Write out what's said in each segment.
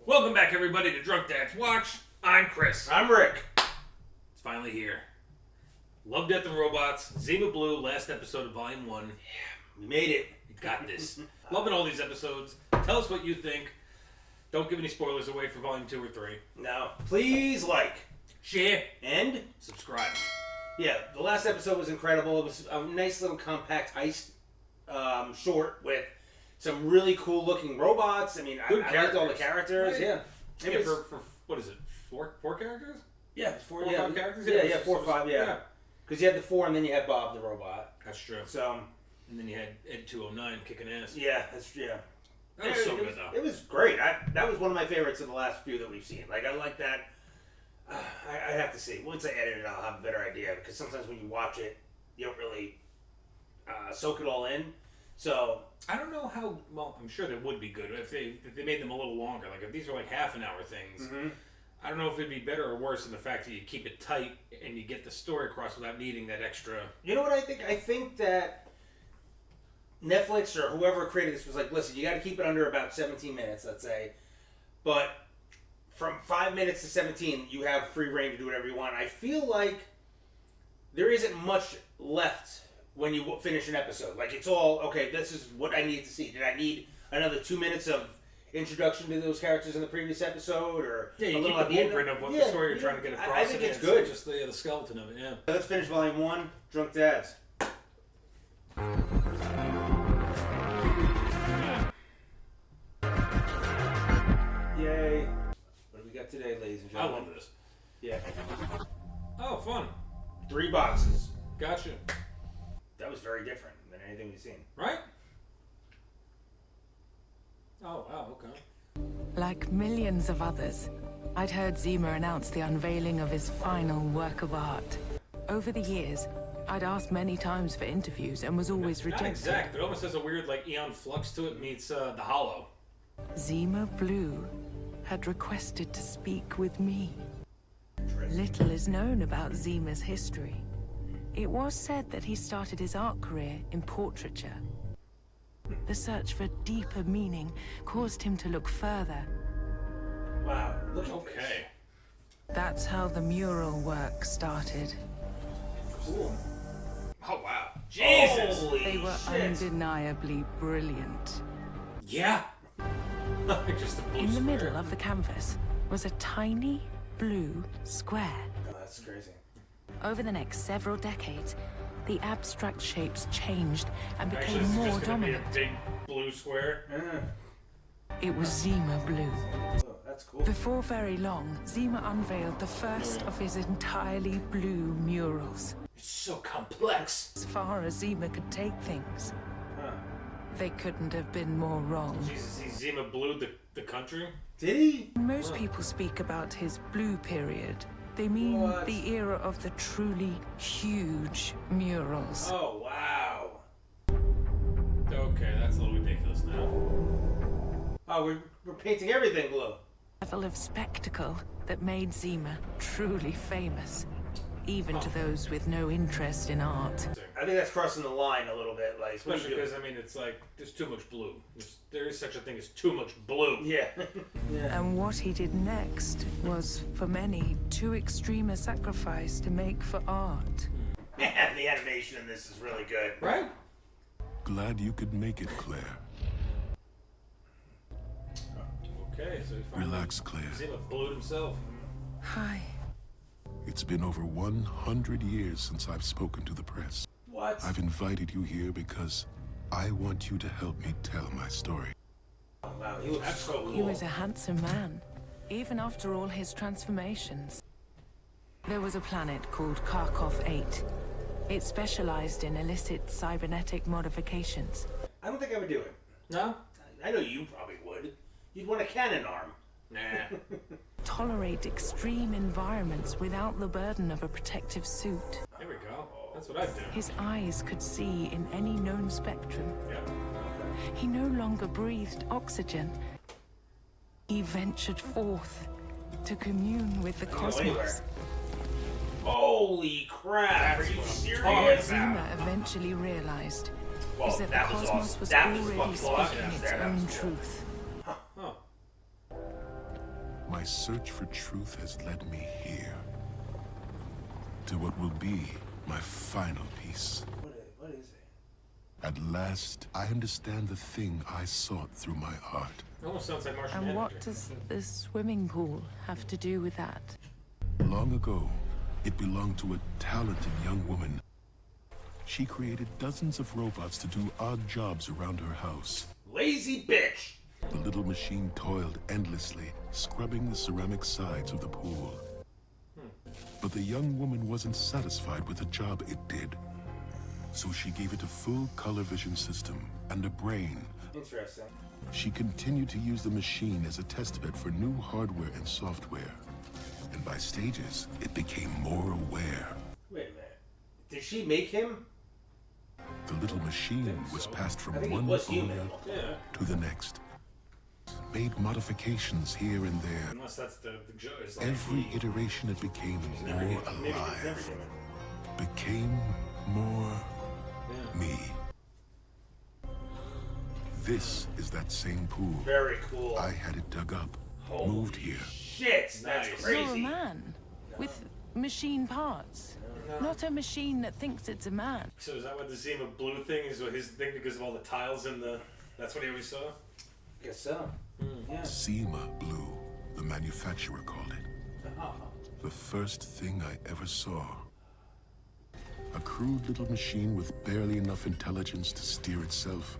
Welcome back, everybody, to Drunk Dad's Watch. I'm Chris. I'm Rick. It's finally here. Love, Death, and Robots. Zima Blue, last episode of Volume 1. Yeah, we made it. We got this. Loving all these episodes. Tell us what you think. Don't give any spoilers away for Volume 2 or 3. Now, please like, share, and subscribe. Yeah, the last episode was incredible. It was a nice little compact heist short with some really cool looking robots. I mean, I liked all the characters. Right. Yeah. Yeah, for what is it? Four characters? Yeah, four or five characters? Yeah, 4 or 5, yeah. Because you had the 4 and then you had Bob the robot. That's true. So, and then you had Ed 209 kicking ass. Yeah, that's yeah. That was so good, though. It was great. That was one of my favorites of the last few that we've seen. Like, I like that. I have to see. Once I edit it, I'll have a better idea. Because sometimes when you watch it, you don't really soak it all in. So I don't know how. Well, I'm sure they would be good if they made them a little longer. Like if these were like half an hour things. Mm-hmm. I don't know if it'd be better or worse in the fact that you keep it tight and you get the story across without needing that extra. You know what I think? I think that Netflix or whoever created this was like, listen, you got to keep it under about 17 minutes, let's say. But from 5 minutes to 17, you have free reign to do whatever you want. I feel like there isn't much left when you finish an episode. Like, it's all, okay, this is what I need to see. Did I need another 2 minutes of introduction to those characters in the previous episode? Or yeah, you a little keep the blueprint of what the story you're trying to get across. I think it's good. Just the skeleton of it, yeah. Let's finish Volume 1, Drunk Dads. Yay. What do we got today, ladies and gentlemen? I love this. Yeah. Oh, fun. 3 boxes. Gotcha. That was very different than anything we've seen. Right? Oh, wow, okay. Like millions of others, I'd heard Zima announce the unveiling of his final work of art. Over the years, I'd asked many times for interviews and was always rejected. Not exact, but it almost has a weird, like, Eon Flux to it meets The Hollow. Zima Blue had requested to speak with me. Little is known about Zima's history. It was said that he started his art career in portraiture. The search for deeper meaning caused him to look further. Wow, look at this. That's how the mural work started. Cool. Oh, wow. Jesus! Holy they were shit. Undeniably brilliant. Yeah. Just a blue In the square. middle of the canvas was a tiny blue square. Oh, that's crazy. Over the next several decades, the abstract shapes changed and became Actually, more it's just dominant. Be a big blue square. It was Zima Blue. Oh, that's cool. Before very long, Zima unveiled the first of his entirely blue murals. It's so complex. As far as Zima could take things, they couldn't have been more wrong. Jesus, he Zima Blue the country? Did he? When most people speak about his blue period, they mean the era of the truly huge murals. Oh, wow. Okay, that's a little ridiculous now. Oh, we're painting everything blue. Level of spectacle that made Zima truly famous, even to those with no interest in art. I think that's crossing the line a little bit. Like, especially because, I mean, it's like, there's too much blue. There is such a thing as too much blue. Yeah. Yeah. And what he did next was, for many, too extreme a sacrifice to make for art. Man, the animation in this is really good. Right? Glad you could make it, Claire. Okay, so he finally... Relax, Claire. Zima Blue himself. Hi. It's been over 100 years since I've spoken to the press. What? I've invited you here because I want you to help me tell my story. Oh, wow, he looks so cool. He was a handsome man, even after all his transformations. There was a planet called Kharkov 8. It specialized in illicit cybernetic modifications. I don't think I would do it. No? I know you probably would. You'd want a cannon arm. Nah. Tolerate extreme environments without the burden of a protective suit. There we go. That's what I'd do. His eyes could see in any known spectrum. Yeah. He no longer breathed oxygen. He ventured forth to commune with the cosmos. Holy crap! Are you What serious? Zima eventually realized is that the that was cosmos awesome. was That was already fucking awesome. speaking its That own was cool. truth. Oh. search for truth has led me here. To what will be my final piece. What is it? At last, I understand the thing I sought through my art. It almost sounds like Martian And Manhunter. what does the swimming pool have to do with that? Long ago, it belonged to a talented young woman. She created dozens of robots to do odd jobs around her house. Lazy bitch! The little machine toiled endlessly, scrubbing the ceramic sides of the pool. But the young woman wasn't satisfied with the job it did. So she gave it a full color vision system and a brain. Interesting. She continued to use the machine as a testbed for new hardware and software. And by stages, it became more aware. Wait a minute. Did she make him? The little machine was passed I from think he one was human. owner Yeah. to the next. Made modifications here and there. Unless that's the joke. It's like Every iteration it became more Maybe he's never alive. human. Became more Yeah. me. This is that same pool. Very cool. I had it dug up, Holy moved here. Shit, that's Nice. You're a crazy. man with machine parts. Not a machine that thinks it's a man. So is that what the Zima Blue thing is? What his thing because of all the tiles in the? That's what he always saw. Guess so. Yeah. Zima Blue, the manufacturer called it. The first thing I ever saw. A crude little machine with barely enough intelligence to steer itself.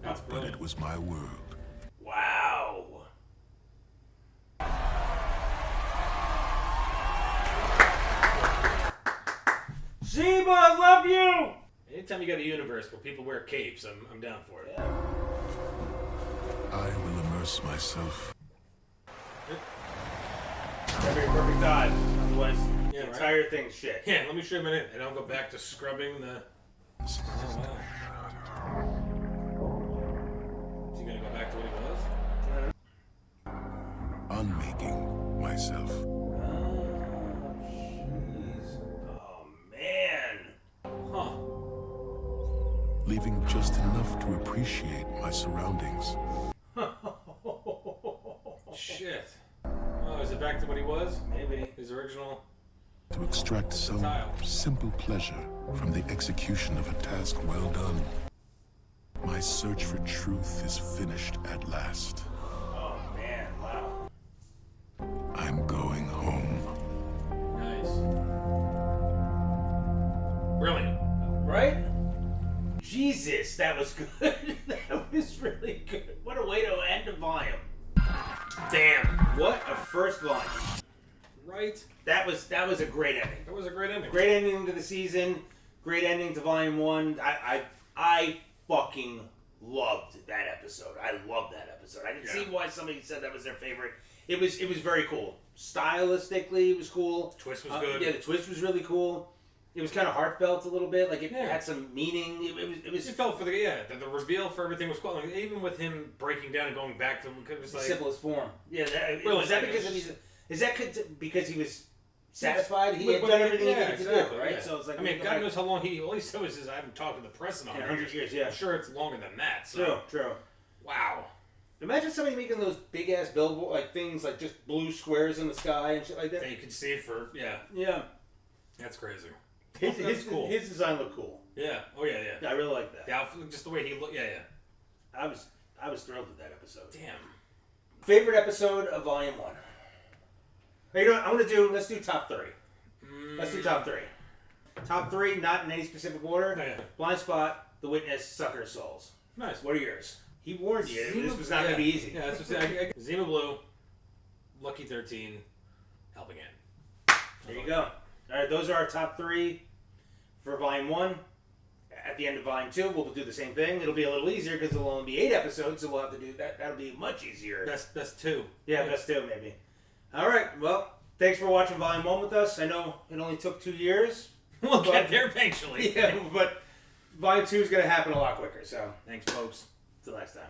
That's But brilliant. it was my world. Wow. Zima, I love you! Anytime you got a universe where people wear capes, I'm down for it. I will immerse myself. That'd be a perfect time. Otherwise, Yeah, the right. entire thing's shit. Yeah, let me show you a minute, and I'll go back to scrubbing the. Oh wow. Is he gonna go back to what he was? Unmaking myself. Oh, man. Huh. Leaving just enough to appreciate my surroundings. Shit. Oh, is it back to what he was? Maybe. His original. To extract some Tile. simple pleasure from the execution of a task well done. My search for truth is finished at last. Oh, man. Wow. I'm going home. Nice. Brilliant. Right? Jesus, that was good. That was really good. What a way to end a volume. Damn. What a first volume. Right. That was a great ending. That was a great ending. Great ending to the season. Great ending to volume 1. I fucking loved that episode. I loved that episode. I can Yeah. see why somebody said that was their favorite. It was very cool. Stylistically, it was cool. Twist was good. Yeah, the twist was really cool. It was kind of heartfelt a little bit. Like it Yeah. had some meaning. It was It felt for the reveal for everything was cool. Like, even with him breaking down and going back to it was like simplest form. Yeah, Well, is that it's- because because he was satisfied? He had But- done everything he yeah, needed to exactly, do, right? yeah. So it's like I mean, God knows how long all he said was I haven't talked to the press in 100 years. Yeah, I'm sure it's longer than that. So true. wow. Imagine somebody making those big ass billboard like things like just blue squares in the sky and shit like that. That you can see for Yeah, that's crazy. his cool. His design looked cool. Yeah. Oh yeah. I really like that. The outfit, just the way he looked. Yeah. I was thrilled with that episode. Damn. Favorite episode of Volume 1. Hey, you know what? Let's do top 3. Let's do top 3. Top 3, not in any specific order. Oh, yeah. Blind Spot, The Witness, Sucker Souls. Nice. What are yours? He warned you. Zima- This was not going to be easy. Yeah, that's what Zima Blue, Lucky 13, Helping Hand. There you go. All right, those are our top 3 for Volume 1. At the end of Volume 2, we'll do the same thing. It'll be a little easier because it'll only be 8 episodes, so we'll have to do that. That'll be much easier. Best 2. Yeah, best 2, maybe. All right, well, thanks for watching Volume 1 with us. I know it only took 2 years. We'll get there eventually. Yeah, but Volume 2 is going to happen a lot quicker, so Thanks, folks. until next time.